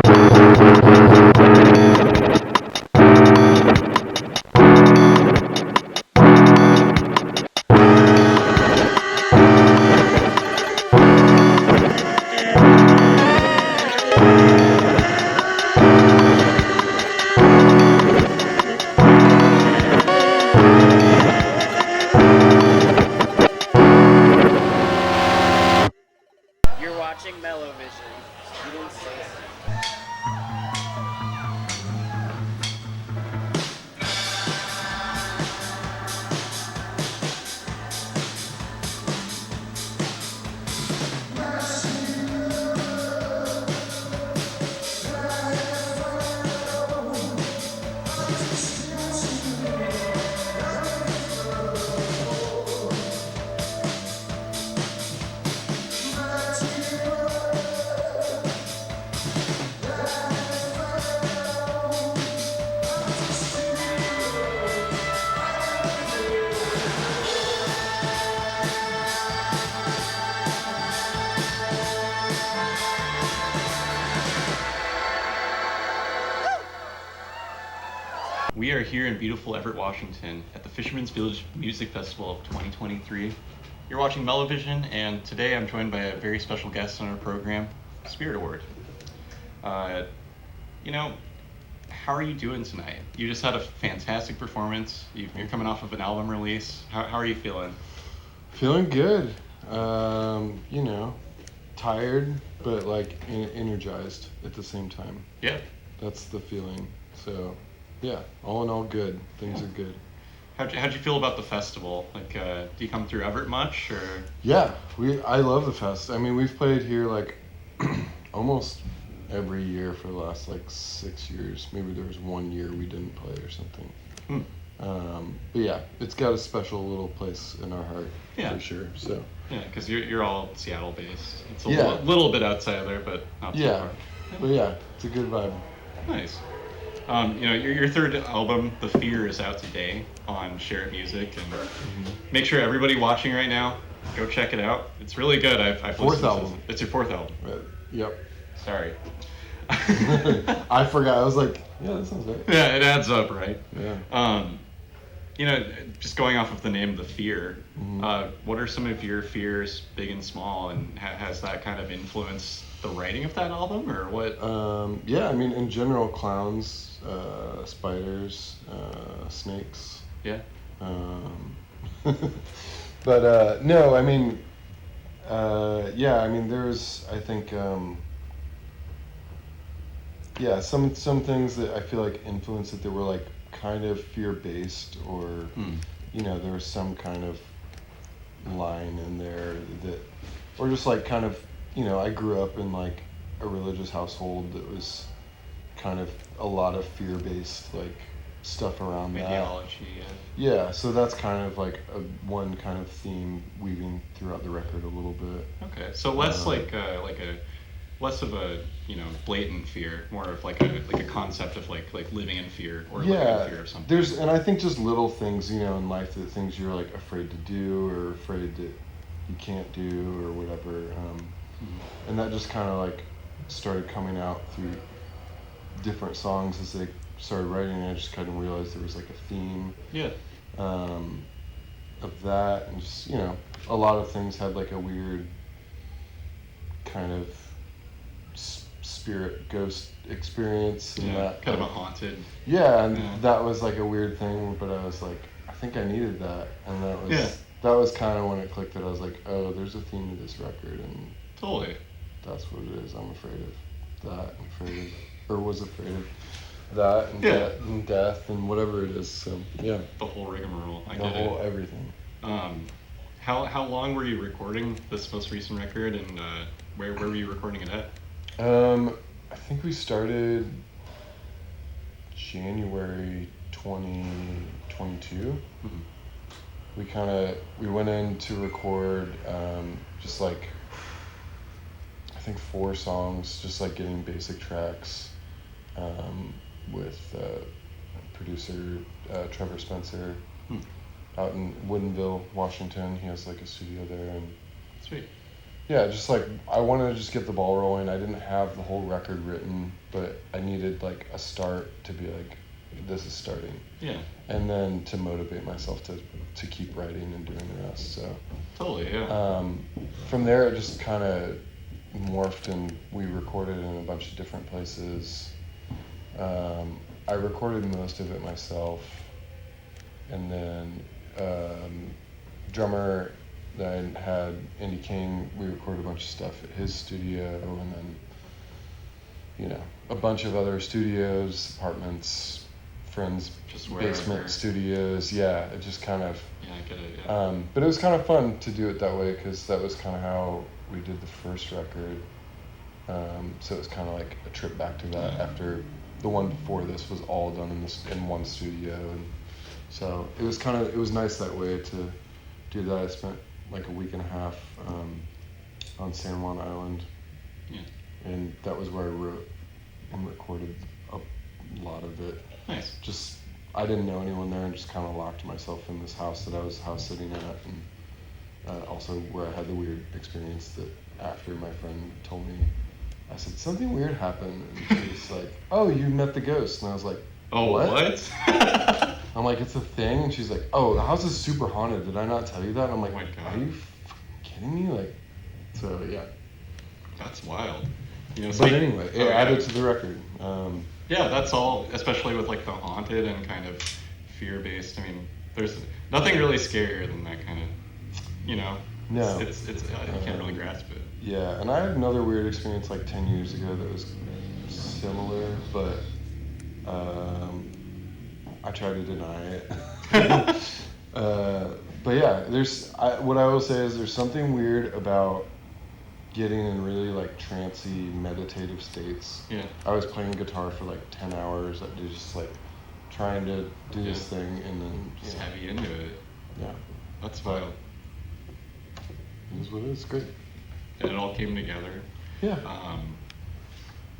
You're watching MellowVision. You didn't say so. We are here in beautiful Everett, Washington at the Fisherman's Village Music Festival of 2023. You're watching MellowVision, and today I'm joined by a very special guest on our program, Spirit Award. You know, how are you doing tonight? You just had a fantastic performance. You're coming off of an album release. How are you feeling? Feeling good. You know, tired, but like energized at the same time. Yeah. That's the feeling. So, yeah, all in all, good. Things are good. How'd you feel about the festival? Like, do you come through Everett much, or? Yeah, I love the fest. I mean, we've played here like almost every year for the last like 6 years. Maybe there was 1 year we didn't play or something. But yeah, it's got a special little place in our heart for sure. So yeah, because you're all Seattle based. It's a Yeah. little bit outside there, but not so yeah, far. but yeah, it's a good vibe. Nice. Your third album, The Fear, is out today on Share It Music, and make sure everybody watching right now go check it out. It's really good. I've Fourth listened to album. It's your fourth album. Yep. Sorry. I forgot. I was like, yeah, that sounds right. Yeah, it adds up, right? Yeah. Just going off of the name, The Fear. What are some of your fears, big and small, and has that kind of influenced the writing of that album, or what? Yeah, I mean, in general, clowns, spiders, snakes. Yeah. But no, I mean, yeah, I mean, there's, I think, yeah, some things that I feel like influenced it that were like kind of fear-based, or there was some kind of line in there that, or just like kind of, I grew up in like a religious household that was kind of a lot of fear-based like stuff around that. Ideology. Yeah, so that's kind of like one kind of theme weaving throughout the record a little bit. Okay, so less less of a blatant fear, more of like a concept of like living in fear, or living in fear of something. And I think just little things in life, that things you're like afraid to do or afraid that you can't do or whatever, and that just kind of like started coming out through different songs as they started writing, and I just kind of realized there was like a theme of that, and just a lot of things had like a weird kind of spirit ghost experience, and that kind of a haunted. Yeah, and that was like a weird thing, but I was like, I think I needed that, and that was kind of when it clicked, that I was like, oh, there's a theme to this record, and totally, that's what it is. I'm afraid of that, was afraid of that, and death, and whatever it is. So yeah, the whole rigmarole. Everything. How long were you recording this most recent record, and where were you recording it at? I think we started January 2022. We went in to record just like, I think 4 songs, just like getting basic tracks with producer Trevor Spencer out in Woodinville, Washington. He has like a studio there, and sweet. yeah, just like I wanted to just get the ball rolling. I didn't have the whole record written, but I needed like a start to be like, this is starting. Yeah. And then to motivate myself to keep writing and doing the rest. So Totally, yeah. from there, it just kind of morphed, and we recorded in a bunch of different places. I recorded most of it myself, and then drummer that I had, Andy King, we recorded a bunch of stuff at his studio, and then, you know, a bunch of other studios, apartments, friends' Just wherever. basement studios. Yeah, it just kind of. Yeah, I get it. Yeah. But it was kind of fun to do it that way, because that was kind of how we did the first record. So it was kind of like a trip back to that after the one before this was all done in one studio, and so it was nice that way to do that. I spent like a week and a half on San Juan Island, and that was where I wrote and recorded a lot of it. Nice. Just I didn't know anyone there, and just kind of locked myself in this house that I was house sitting at, and also where I had the weird experience that after my friend told me, I said, something weird happened, and she was like, oh, you met the ghost, and I was like, Oh, what? I'm like, it's a thing, and she's like, oh, the house is super haunted, did I not tell you that? And I'm like, Oh my God. are you kidding me? Like, so yeah. That's wild. You know, But anyway, it added to the record. Yeah, that's all, especially with like the haunted and kind of fear-based. I mean, there's nothing really scarier than that kind of, you know. No. It's I can't really grasp it. Yeah, and I had another weird experience like 10 years ago that was similar, but I tried to deny it. But yeah, what I will say is there's something weird about getting in really like trancy meditative states. Yeah. I was playing guitar for like 10 hours, just like trying to do this thing, and then Just heavy into it. Yeah. That's wild. It is what it is. Great. And it all came together. Yeah.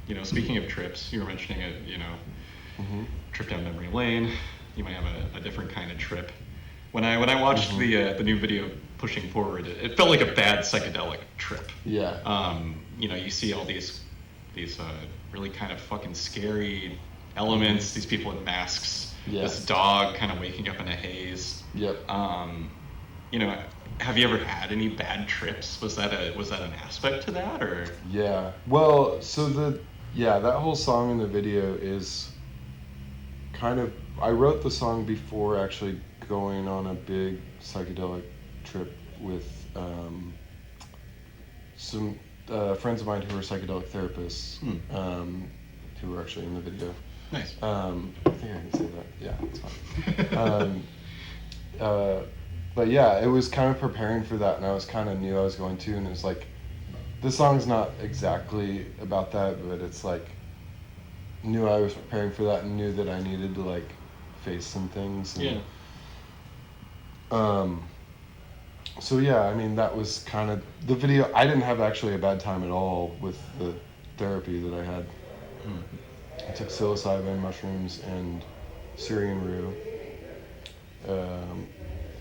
You know, speaking of trips, you were mentioning it, you know, Mm-hmm. trip down memory lane. You might have a different kind of trip. When I watched the new video Pushing Forward, it felt like a bad psychedelic trip. Yeah. You know, you see all these really kind of fucking scary elements. These people in masks. Yeah. This dog kind of waking up in a haze. Yep. You know, have you ever had any bad trips? Was that an aspect to that, or? Yeah. Well, so that whole song in the video is kind of, I wrote the song before actually going on a big psychedelic trip with some friends of mine who were psychedelic therapists, who were actually in the video. Nice. I think I can say that. Yeah, it's fine. But yeah, it was kind of preparing for that, and I was kind of knew I was going to, and it was like, this song's not exactly about that, but it's like, knew I was preparing for that and knew that I needed to like face some things. And, so yeah, I mean, that was kind of the video. I didn't have actually a bad time at all with the therapy that I had. I took psilocybin, mushrooms, and Syrian rue.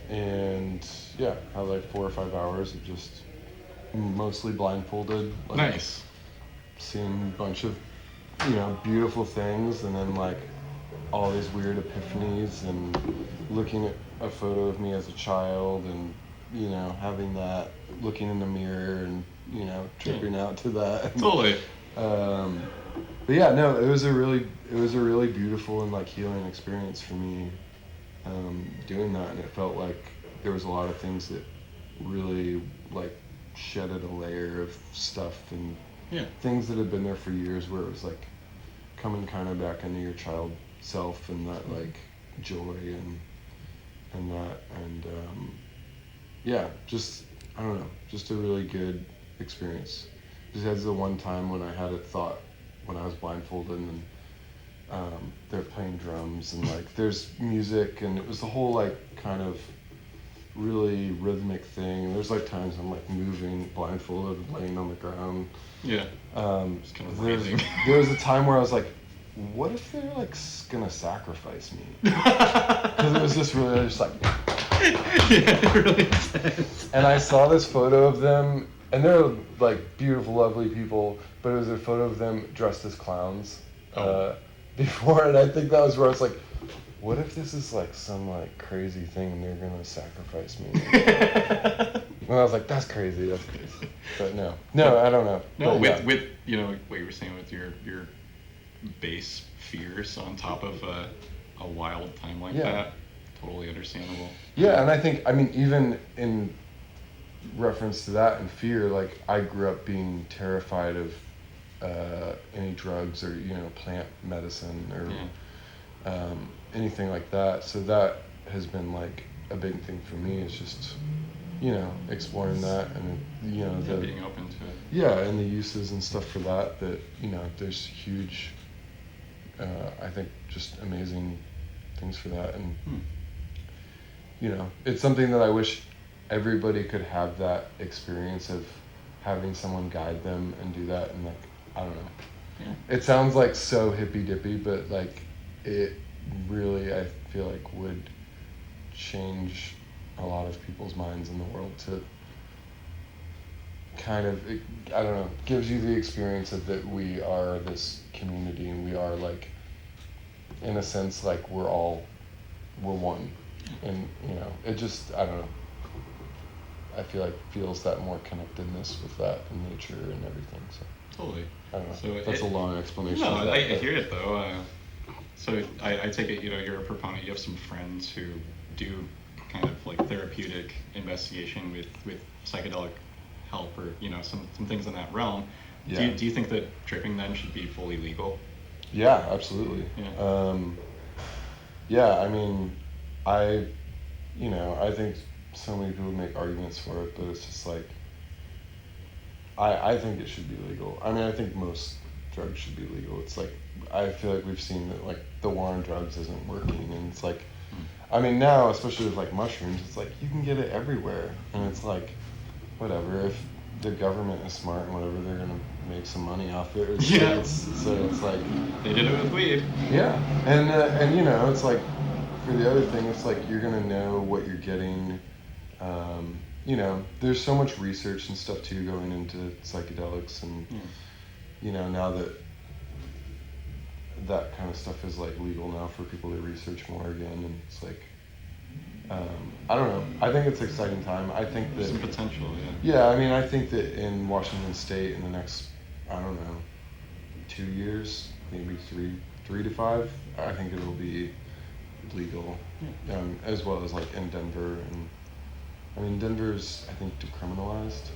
And yeah, had like 4 or 5 hours of just mostly blindfolded. Like, Nice. Seeing a bunch of, beautiful things, and then like all these weird epiphanies, and looking at a photo of me as a child, and having that, looking in the mirror, and tripping out to that. Totally. But yeah, no, it was a really beautiful and like healing experience for me, doing that, and it felt like there was a lot of things that really like shedded a layer of stuff, and things that had been there for years, where it was like coming kind of back into your child self, and that like joy and that, and just, I don't know, just a really good experience. Just as the one time when I had a thought when I was blindfolded, and they're playing drums, and like there's music, and it was the whole like kind of really rhythmic thing. There's like times I'm like moving blindfolded, laying on the ground. Yeah. Just kind of breathing. There was a time where I was like, what if they're like gonna sacrifice me? Because it was just really just like. Yeah, it really is. And I saw this photo of them, and they're like beautiful, lovely people, but it was a photo of them dressed as clowns before, and I think that was where I was like, what if this is like some like crazy thing and they're gonna sacrifice me? And I was like, that's crazy, but no, I don't know. No, But with you know what you were saying with your base fears on top of a wild time like that, totally understandable. Yeah, and I think, I mean, even in reference to that and fear, like I grew up being terrified of any drugs or plant medicine or anything like that. So that has been like a big thing for me. Is just exploring that and being open to it. Yeah, and the uses and stuff for that. That there's huge. I think just amazing things for that, and it's something that I wish everybody could have that experience of having someone guide them and do that. And like, I don't know. Yeah. It sounds like so hippy dippy, but like it really, I feel like would change a lot of people's minds in the world to kind of, I don't know, gives you the experience of that we are this community and we are like, in a sense, like we're one. And it just, I don't know, I feel like feels that more connectedness with that and nature and everything. So totally. I don't know. So that's a long explanation. No, of that, I hear it though. So I take it you're a proponent. You have some friends who do kind of like therapeutic investigation with psychedelic help or some things in that realm. Yeah. Do you think that tripping then should be fully legal? Yeah, absolutely. Yeah. I mean, I think so many people make arguments for it, but it's just like, I think it should be legal. I mean, I think most drugs should be legal. It's like, I feel like we've seen that like the war on drugs isn't working, and it's like, I mean now, especially with like mushrooms, it's like you can get it everywhere, and it's like, whatever, if the government is smart and whatever, they're gonna make some money off it. So it's like, they did it with weed. Yeah, and it's like, for the other thing, it's like you're gonna know what you're getting. There's so much research and stuff too going into psychedelics, and now that kind of stuff is like legal now for people to research more again, and it's like, I don't know. I think it's an exciting time. I think there's that some potential. Yeah, I mean, I think that in Washington State in the next, I don't know, 2 years, maybe 3 to 5, I think it'll be legal, as well as like in Denver. And I mean, Denver's, I think, decriminalized.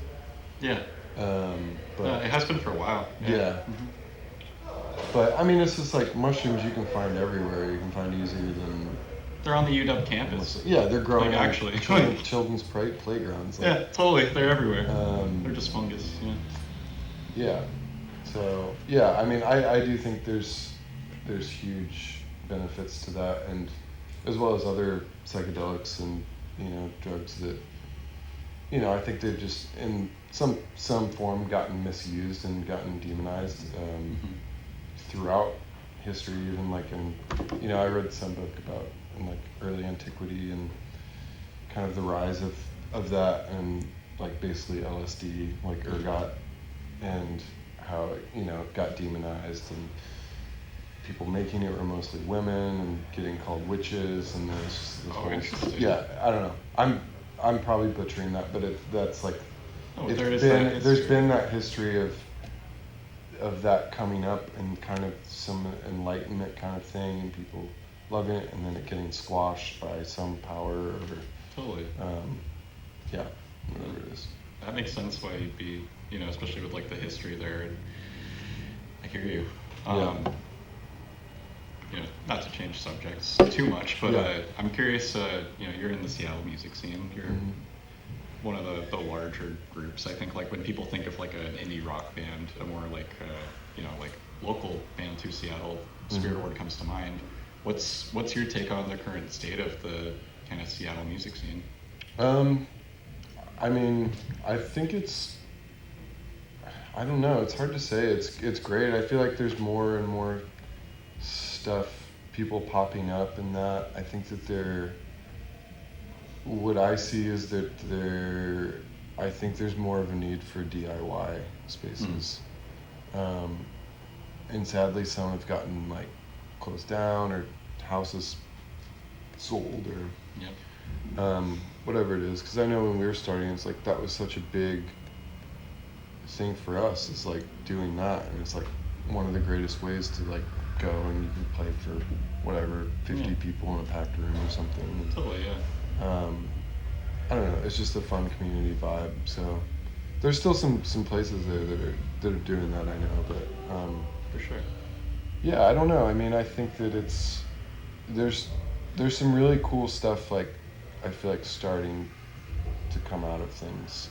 Yeah. But it has been for a while. Yeah. But I mean, it's just like mushrooms you can find everywhere. You can find easier than. They're on the UW campus. Yeah, they're growing like, actually children's playgrounds. Like, yeah, totally. They're everywhere. They're just fungus. Yeah. So yeah, I mean, I do think there's huge benefits to that, and as well as other psychedelics and drugs that I think they've just in some form gotten misused and gotten demonized throughout history, even like in I read some book about in like early antiquity and kind of the rise of that, and like basically LSD, like ergot, and how it got demonized, and people making it were mostly women and getting called witches, and there's just this whole, I don't know, I'm probably butchering that, but that's like, there's been that history of that coming up and kind of some enlightenment kind of thing, and people loving it, and then it getting squashed by some power or totally whatever it is. That makes sense why you'd be especially with like the history there. And I hear you. Not to change subjects too much, but I'm curious. You're in the Seattle music scene. You're one of the larger groups. I think like when people think of like an indie rock band, a more like like local band to Seattle, Spirit Ward comes to mind. What's your take on the current state of the kind of Seattle music scene? I mean, I think I don't know. It's hard to say. It's great. I feel like there's more and more stuff, people popping up, and that I think that what I see is that I think there's more of a need for DIY spaces. And sadly, some have gotten like closed down or houses sold or Yep. whatever it is. Because I know when we were starting, it's like that was such a big thing for us. Is like doing that, and it's like one of the greatest ways to like go and you can play for whatever 50 people in a packed room or something. And, Totally, yeah. I don't know. It's just a fun community vibe. So there's still some places there that are doing that. I know, but For sure. yeah, I don't know. I mean, I think that there's some really cool stuff like I feel like starting to come out of things.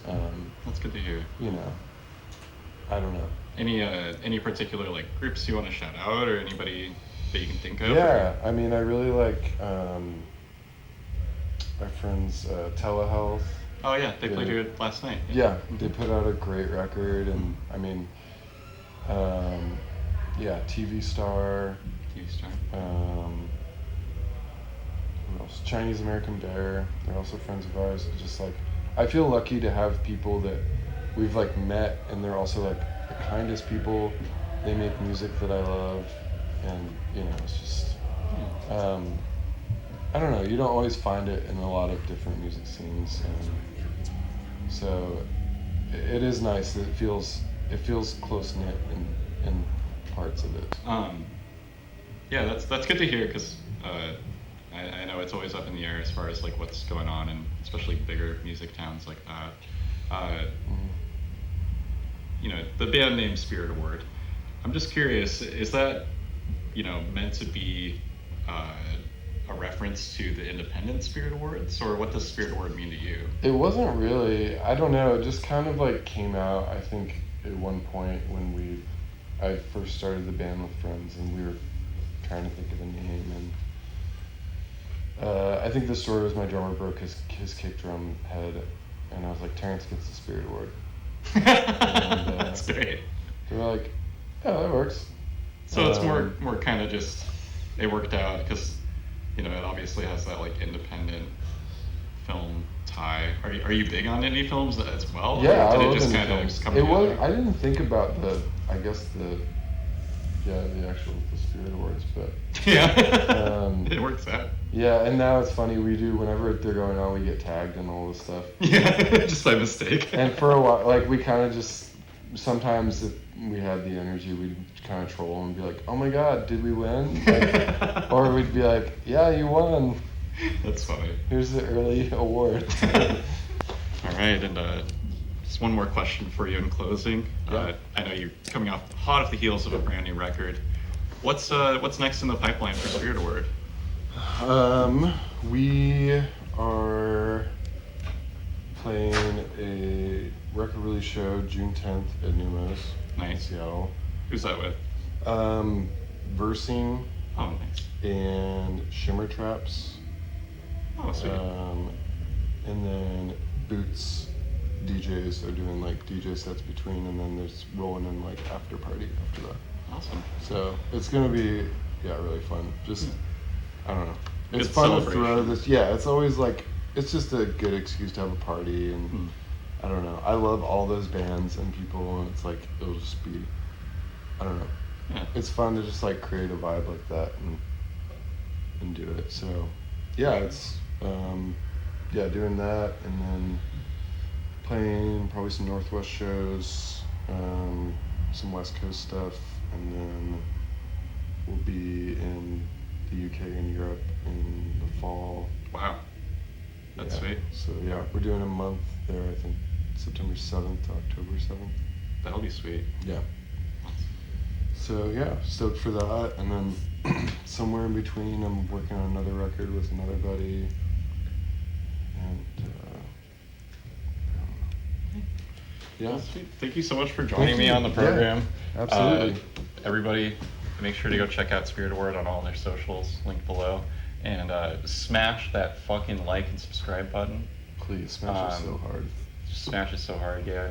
That's good to hear. You know, I don't know. Any particular like groups you want to shout out or anybody that you can think of? Yeah, I mean, I really like my friends Telehealth. Oh yeah, they played here last night. Yeah, they put out a great record, and I mean, yeah, TV Star. TV Star. Who else? Chinese American Bear. They're also friends of ours. It's just like, I feel lucky to have people that we've like met, and they're also like the kindest people. They make music that I love, and you know, it's just, I don't know. You don't always find it in a lot of different music scenes, and so it is nice that it feels close knit in parts of it. Yeah, that's good to hear because I know it's always up in the air as far as like what's going on, and especially bigger music towns like that. You know, the band name Spirit Award. I'm just curious, is that, you know, meant to be a reference to the Independent Spirit Awards, or what does Spirit Award mean to you? It wasn't really. I don't know. It just kind of like came out. I think at one point when I first started the band with friends, and we were trying to think of a name, and I think the story was my drummer broke his kick drum head, and I was like, Terrence gets the Spirit Award. And, That's great. They were like, yeah, that works. So it's more kind of just, it worked out because, you know, it obviously has that like independent film tie. Are you big on indie films as well? Yeah, or did I it love just indie kind of films. come It together? was. I didn't think about the Spirit Awards, but Yeah. It works out. yeah. And now it's funny. We do whenever they're going on, we get tagged and all this stuff. Yeah, just by mistake. And for a while, like we kind of just sometimes if we had the energy, we'd kind of troll and be like, "Oh my God, did we win?" Like, or we'd be like, "Yeah, you won. That's funny. Here's the early award." All right, and just one more question for you in closing. Yeah. I know you're coming off hot off the heels of a brand new record. What's next in the pipeline for Spirit Award? We are playing a record release show June 10th at Numos in Nice. Seattle. Who's that with? Versing Oh, nice. and Shimmer Traps. Oh, sweet. And then Boots DJs are doing like DJ sets between, and then there's rolling in like after party after that. Awesome. So it's gonna be really fun. Just I don't know. It's Good fun to throw celebration. this. Yeah, it's always like it's just a good excuse to have a party, and I don't know. I love all those bands and people, and it's like it'll just be I don't know. Yeah. It's fun to just like create a vibe like that and do it. So yeah, it's doing that, and then playing probably some Northwest shows, some West Coast stuff, and then we'll be in the UK and Europe in the fall. Wow. That's Yeah. sweet. So yeah, we're doing a month there. I think September 7th to October 7th. That'll be sweet. Yeah. So yeah, stoked for that, and then somewhere in between, I'm working on another record with another buddy, and yeah. Well, sweet. Thank you so much for joining me you. on the program. Yeah, absolutely. Everybody, make sure to go check out Spirit Award on all their socials, linked below, and smash that fucking like and subscribe button. Please smash it so hard. Smash it so hard, yeah.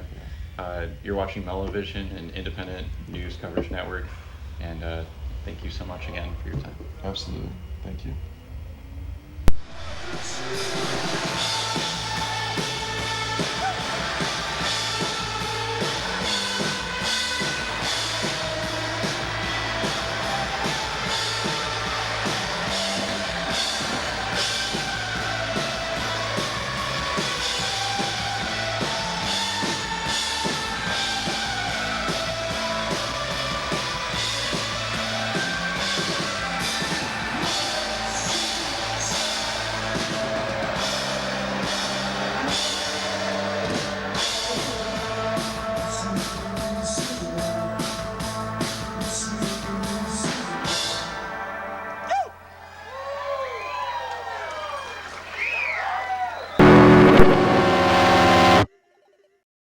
You're watching MellowVision, an independent news coverage network, and thank you so much again for your time. Absolutely. Thank you.